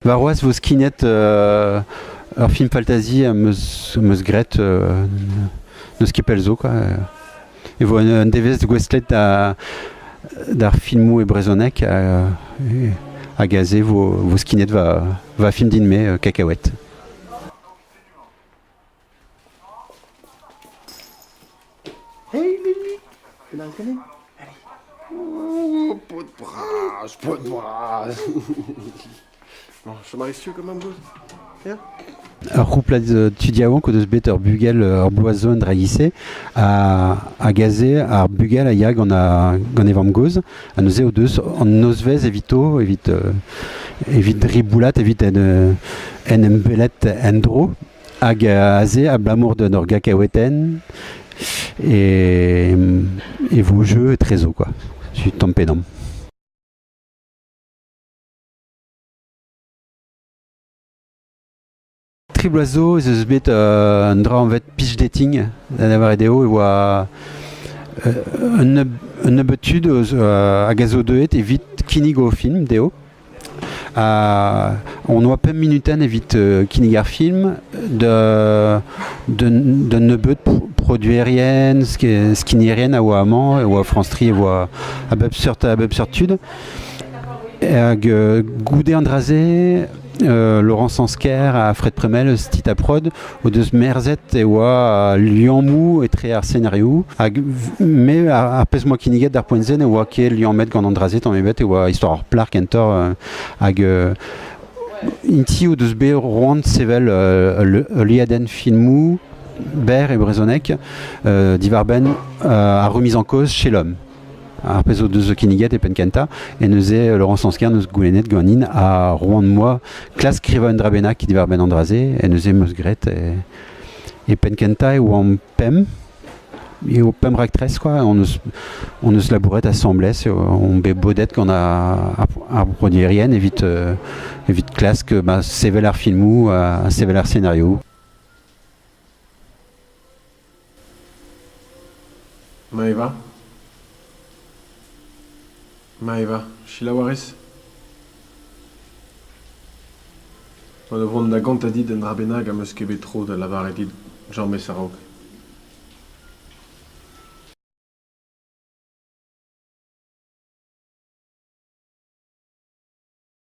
Varoas vos skinet ur film fantasy meus gret neus kepelzo quoi. E vo un devez gwestlet d'ar filmou e brezonek a gaze vo skinet va film din me kakaouet. Hey Lily, ben dan kan ik. Oh, pot de bras. Bon, je m'arrive sûr comme un bout. Ja? Ur c'houpla tudiaouan ko deus bet ur bugel ur bloazo dra yise a gaze ar bugel a ya gant evam goz a neuze o deus an nozvez evito evit driboulat evit en embelet en dro hag aze a blamour d'un ur gakaoueten et vos jeux et trezo quoi. Je suis tampédam. Tribloiseau, ez eus bet un dra an vet pitch dating da lavar edeo e oa un nebetud a gazo deet evit kinig o film deo. On oa pem minuten evit kinig ar film d'un nebet produerien, skinierien a oa amañ, e oa France 3 e oa a bep seurt tud. Hag goude an draze, Laurent Sansker a Fred Premel stit a prod o deus merzet e oa liammou e tre ar scénario hag me ar pez moa kiniget d'ar poenzen e oa ket liammet gant an drazet an ebet e oa histoire ar plar kentor hag inti o deus be roant sevel liaden filmou ber e brezonek divarben a remise en cause chez l'homme. Ar pez o deus kiniget e penkenta e neuze Laurent Sansker neus goulennet ganin a roan moa klas kriva un drabenak ki divar ben an draze e neuze meus gret e penkenta e oa an pem e o pem raktres quoi on eus labouret assemblez on be bodet gant a produirien evit klas que sevel ar filmou a sevel ar scénario. Maeva? Maeva, Chilawariz? On a vond da gant a dit en drabenag am eus ket betro da lavar edit Jean Messarok.